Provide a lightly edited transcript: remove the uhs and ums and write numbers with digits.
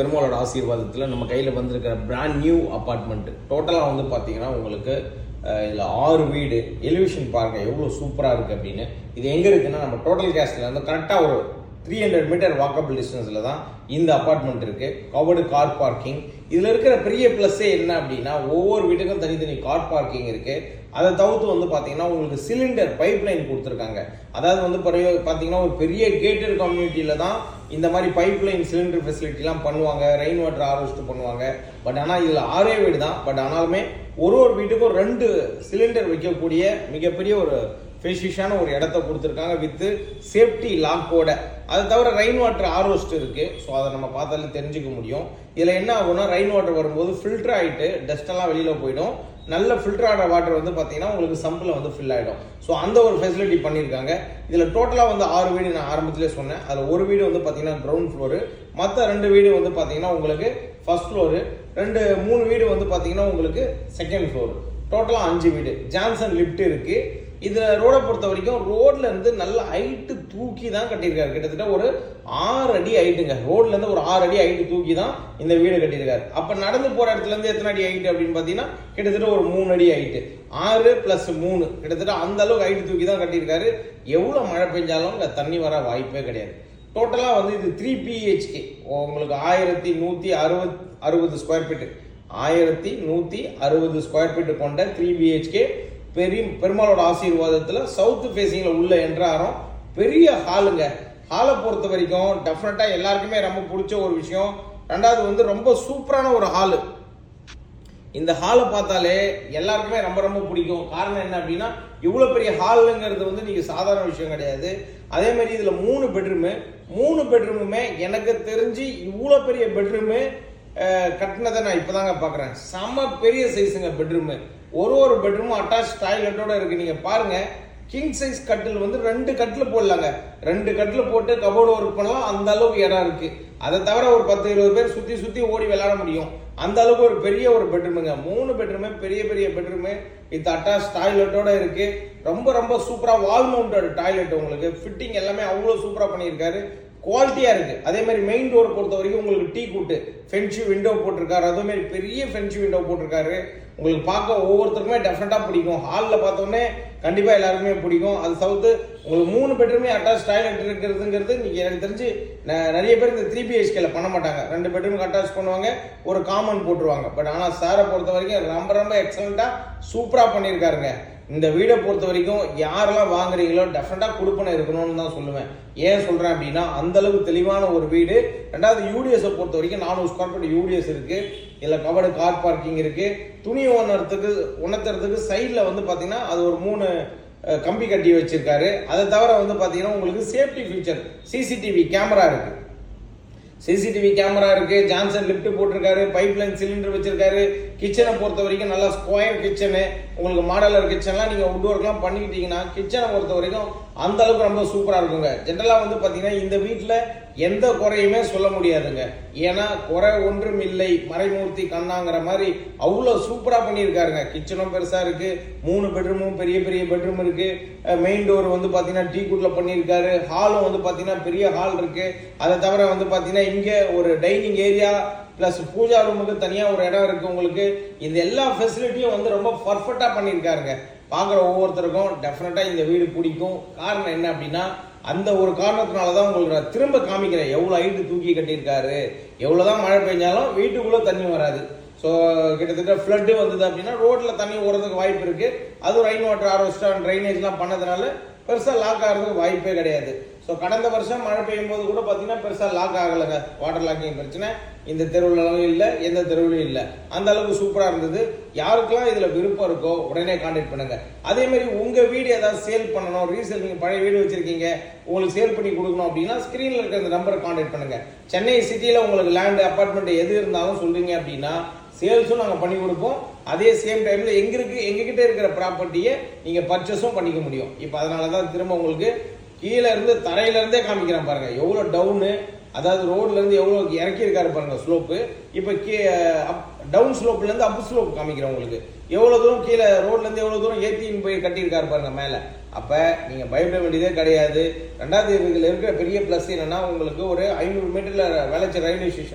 பெருமாளோட ஆசீர்வாதத்தில் நம்ம கையில் வந்திருக்கிற பிராண்ட் நியூ அப்பார்ட்மெண்ட். டோட்டலாக வந்து பார்த்தீங்கன்னா உங்களுக்கு இதில் 6 வீடு. எலிவேஷன் பாருங்கள் எவ்வளோ சூப்பராக இருக்குது அப்படின்னு. இது எங்கே இருக்குன்னா நம்ம டோட்டல் கேஸ்டில் வந்து கரெக்டாக ஒரு 300 மீட்டர் வாக்கபிள் டிஸ்டன்ஸில் தான் இந்த அப்பார்ட்மெண்ட் இருக்குது. Covered car parking. இதில் இருக்கிற பெரிய ப்ளஸ்ஸே என்ன அப்படின்னா ஒவ்வொரு வீட்டுக்கும் தனித்தனி கார் பார்க்கிங் இருக்குது. அதை தவிர்த்து வந்து பார்த்தீங்கன்னா உங்களுக்கு சிலிண்டர் பைப் லைன் கொடுத்துருக்காங்க. அதாவது வந்து பார்த்தீங்கன்னா ஒரு பெரிய கேட்டட் கம்யூனிட்டியில் தான் இந்த மாதிரி பைப் லைன் சிலிண்டர் ஃபெசிலிட்டிலாம் பண்ணுவாங்க. ரெயின் வாட்டர் ஹார்வெஸ்ட் பண்ணுவாங்க. பட் ஆனால் இதில் 6 வீடு தான். பட் ஆனாலுமே ஒரு வீட்டுக்கும் 2 சிலிண்டர் வைக்கக்கூடிய மிகப்பெரிய ஒரு ஃபெசிஷியஸான ஒரு இடத்த கொடுத்துருக்காங்க வித் சேஃப்டி லாக்கோட. அதை தவிர ரெயின் வாட்டர் ஹார்வெஸ்ட் இருக்குது. ஸோ அதை நம்ம பார்த்தாலே தெரிஞ்சுக்க முடியும். இதில் என்ன ஆகும்னா ரெயின் வாட்டர் வரும்போது ஃபில்டர் ஆகிட்டு டஸ்டெல்லாம் வெளியில் போயிடும். நல்ல ஃபில்டர் ஆன வாட்டர் வந்து பார்த்தீங்கன்னா உங்களுக்கு சம்பில் வந்து ஃபில் ஆகிடும். ஸோ அந்த ஒரு ஃபெசிலிட்டி பண்ணியிருக்காங்க. இதில் டோட்டலாக வந்து 6 வீடு நான் ஆரம்பத்திலே சொன்னேன். அதில் ஒரு வீடு வந்து பார்த்தீங்கன்னா கிரவுண்ட் ஃப்ளோரு, மற்ற 2 வீடு வந்து பார்த்தீங்கன்னா உங்களுக்கு ஃபர்ஸ்ட் ஃப்ளோரு, 3 வீடு வந்து பார்த்தீங்கன்னா உங்களுக்கு செகண்ட் ஃப்ளோரு. டோட்டலாக 5 வீடு. ஜான்சன் லிஃப்ட் இருக்குது. இதில் ரோடை பொறுத்த வரைக்கும் ரோட்ல இருந்து நல்ல ஹைட்டு தூக்கி தான் கட்டியிருக்காரு. கிட்டத்தட்ட ஒரு 6 அடி ஹைட்டுங்க. ரோட்ல இருந்து ஒரு 6 அடி ஹைட்டு தூக்கி தான் இந்த வீடு கட்டியிருக்காரு. அப்ப நடந்து போற இடத்துல இருந்து எத்தனை அடி ஹைட்டு அப்படின்னு பாத்தீங்கன்னா கிட்டத்தட்ட ஒரு 3 அடி ஹைட்டு. 6 + 3 கிட்டத்தட்ட அந்த அளவுக்கு ஹைட்டு தூக்கி தான் கட்டியிருக்காரு. எவ்வளவு மழை பெஞ்சாலும் இங்க தண்ணி வர வாய்ப்பே கிடையாது. டோட்டலா வந்து இது 3 BHK. உங்களுக்கு 1160 ஸ்கொயர் ஃபீட், 1160 ஸ்கொயர் ஃபீட் கொண்ட 3 BHK. பெருமாளோட ஆசீர்வாதத்தில் சவுத் ஃபேசிங்ல உள்ள என்றாரும் பெரிய ஹாலுங்க. ஹாலை பொறுத்த வரைக்கும் டெஃபினட்டா எல்லாருக்குமே ரொம்ப பிடிச்ச ஒரு விஷயம். 2வது வந்து ரொம்ப சூப்பரான ஒரு ஹாலு. இந்த ஹாலை பார்த்தாலே எல்லாருக்குமே ரொம்ப பிடிக்கும். காரணம் என்ன அப்படின்னா இவ்வளோ பெரிய ஹாலுங்கிறது வந்து நீங்க சாதாரண விஷயம் கிடையாது. அதே மாதிரி இதுல 3 பெட்ரூமு. 3 பெட்ரூமுமே எனக்கு தெரிஞ்சு இவ்வளோ பெரிய பெட்ரூமு கட்டினதை நான் இப்பதாங்க பாக்குறேன். செம பெரிய சைஸுங்க பெட்ரூமு. ஒரு பெட்ரூமும் அட்டாச் டாய்லெட்டோட இருக்கு. நீங்க பாருங்க, கிங் சைஸ் கட்டில் வந்து 2 கட்டில் போடலாங்க. 2 கட்டில் போட்டு கபோர்டு ஒர்க் பண்ணலாம். அந்த அளவுக்கு இடம் இருக்கு. அதை தவிர ஒரு 10-20 பேர் சுத்தி ஓடி விளையாட முடியும். அந்த அளவுக்கு ஒரு பெரிய ஒரு பெட்ரூமுங்க. 3 பெட்ரூமே பெரிய பெட்ரூமு வித் அட்டாச் டாய்லெட்டோட இருக்கு. ரொம்ப சூப்பரா வால் மவுண்டட் டாய்லெட். உங்களுக்கு ஃபிட்டிங் எல்லாமே அவ்வளவு சூப்பரா பண்ணியிருக்காரு. குவாலிட்டியா இருக்கு. அதே மாதிரி மெயின் டோர் பொறுத்த வரைக்கும் உங்களுக்கு டீ கூட்டு ஃபென்சி விண்டோ போட்டிருக்காரு. அதே மாதிரி பெரிய ஃபென்சி விண்டோ போட்டிருக்காரு. உங்களுக்கு பார்க்க ஒவ்வொருத்தருக்குமே டெஃபினட்டா பிடிக்கும். ஹாலில் பார்த்தோன்னே கண்டிப்பா எல்லாருக்குமே பிடிக்கும். அது தவிர்த்து உங்களுக்கு 3 பெட்ரூமே அட்டாச் டாய்லெட் இருக்கிறதுங்கிறது நீங்க எனக்கு தெரிஞ்சு நிறைய பேர் இந்த 3 BHKல பண்ண மாட்டாங்க. 2 பெட்ரூம் அட்டாச் பண்ணுவாங்க, ஒரு காமன் போட்டுருவாங்க. பட் ஆனால் சாரை பொறுத்த வரைக்கும் ரொம்ப எக்ஸலண்டா சூப்பரா பண்ணியிருக்காருங்க. இந்த வீடை பொறுத்த வரைக்கும் யாரெல்லாம் வாங்குறீங்களோ டெஃபினட்டா கொடுப்பனை இருக்கணும்னு தான் சொல்லுவேன். ஏன் சொல்றேன் அப்படின்னா அந்த அளவுக்கு தெளிவான ஒரு வீடு. 2வது யூடிஎஸ் பொறுத்த வரைக்கும் 400 ஸ்கொயர் ஃபீட் யூடிஎஸ் இருக்கு. இதுல கவர்டு கார் பார்க்கிங் இருக்கு. துணி உணர்த்துறதுக்கு சைட்ல வந்து பாத்தீங்கன்னா அது ஒரு 3 கம்பி கட்டி வச்சிருக்காரு. அதை தவிர வந்து பாத்தீங்கன்னா உங்களுக்கு சேஃப்டி ஃபீச்சர் சிசிடிவி கேமரா இருக்கு. ஜான்சன் லிஃப்ட் போட்டிருக்காரு. பைப் லைன் சிலிண்டர் வச்சிருக்காரு. கிச்சனை பொறுத்த வரைக்கும் நல்லா ஸ்கொயர் கிச்சனு. உங்களுக்கு மாடலர் கிச்சன்லாம் நீங்க வுட் ஒர்க்லாம் பண்ணிக்கிட்டீங்கன்னா கிச்சனை பொறுத்த வரைக்கும் அந்த அளவுக்கு ரொம்ப சூப்பரா இருக்குங்க. ஜென்ரலா வந்து பாத்தீங்கன்னா இந்த வீட்டுல எந்த குறையுமே சொல்ல முடியாதுங்க. ஏன்னா குறை ஒன்றும் இல்லை மறைமூர்த்தி கண்ணாங்கிற மாதிரி அவ்வளவு சூப்பரா பண்ணியிருக்காருங்க. கிச்சனும் பெருசா இருக்கு. 3 பெட்ரூமும் பெரிய பெட்ரூம் இருக்கு. மெயின் டோர் வந்து பாத்தீங்கன்னா டீ குட்ல பண்ணியிருக்காரு. ஹாலும் வந்து பாத்தீங்கன்னா பெரிய ஹால் இருக்கு. அதை தவிர வந்து பாத்தீங்கன்னா இங்க ஒரு டைனிங் ஏரியா பிளஸ் பூஜா ரூமுக்கு தனியா ஒரு இடம் இருக்கு. உங்களுக்கு இந்த எல்லா ஃபெசிலிட்டியும் வந்து ரொம்ப பர்ஃபெக்டா பண்ணியிருக்காருங்க. பாக்குற ஒவ்வொருத்தருக்கும் டெஃபினட்டா இந்த வீடு பிடிக்கும். காரணம் என்ன அப்படின்னா அந்த ஒரு காரணத்தினாலதான் உங்களுக்கு நான் திரும்ப காமிக்கிறேன். எவ்வளவு ஹைட்டு தூக்கி கட்டியிருக்காரு. எவ்வளவுதான் மழை பெஞ்சாலும் வீட்டுக்குள்ள தண்ணி வராது. ஸோ கிட்டத்தட்ட ஃப்ளட்டு வந்தது அப்படின்னா ரோட்ல தண்ணி ஓடுறதுக்கு வாய்ப்பு இருக்கு. அதுவும் ரெயின் வாட்டர் ஹார்வெஸ்ட் ட்ரைனேஜ்லாம் பண்ணதுனால பெருசா லாக் ஆகிறதுக்கு வாய்ப்பே கிடையாது. ஸோ கடந்த வருஷம் மழை பெய்யும் போது கூட பார்த்தீங்கன்னா பெருசா லாக் ஆகலைங்க. வாட்டர் லாக்கிங் பிரச்சனை இந்த தெருவுலும் இல்லை, எந்த தெருவிலும் இல்லை. அந்த அளவுக்கு சூப்பரா இருந்தது. யாருக்கெல்லாம் இதுல விருப்பம் இருக்கோ உடனே கான்டாக்ட் பண்ணுங்க. அதே மாதிரி உங்க வீடு ஏதாவது சேல் பண்ணணும், ரீசேல், நீங்க பழைய வீடு வச்சிருக்கீங்க, உங்களுக்கு சேல் பண்ணி கொடுக்கணும் அப்படின்னா ஸ்கிரீன்ல இருக்கிற இந்த நம்பரை கான்டாக்ட் பண்ணுங்க. சென்னை சிட்டியில உங்களுக்கு லேண்ட் அபார்ட்மெண்ட் எது இருந்தாலும் சொல்றீங்க அப்படின்னா சேல்ஸும் நாங்க பண்ணி கொடுப்போம். அதே சேம் டைம்ல எங்ககிட்ட இருக்கிற ப்ராப்பர்ட்டியை நீங்க பர்ச்சேஸும் பண்ணிக்க முடியும். இப்போ அதனாலதான் திரும்ப உங்களுக்கு கீழே இருந்து தரையில இருந்தே காமிக்கிறேன் பாருங்க. எவ்வளவு டவுனு, அதாவது ரோட்ல இருந்து எவ்வளவு இறக்கி இருக்காரு பாருங்க ஸ்லோப்பு. இப்ப டவுன் ஸ்லோப்ல இருந்து அப் ஸ்லோப் காமிக்கிறேன் உங்களுக்கு. எவ்வளவு தூரம் கீழே ரோட்ல இருந்து எவ்வளவு தூரம் ஏத்தின்னு போய் கட்டியிருக்காரு பாருங்க மேல. அப்ப நீங்க பயப்பட வேண்டியதே கிடையாது. 2வது இதுல இருக்கிற பெரிய பிளஸ் என்னன்னா உங்களுக்கு ஒரு 500 மீட்டர்ல வேளச்சேரி ரயில்வே ஸ்டேஷன்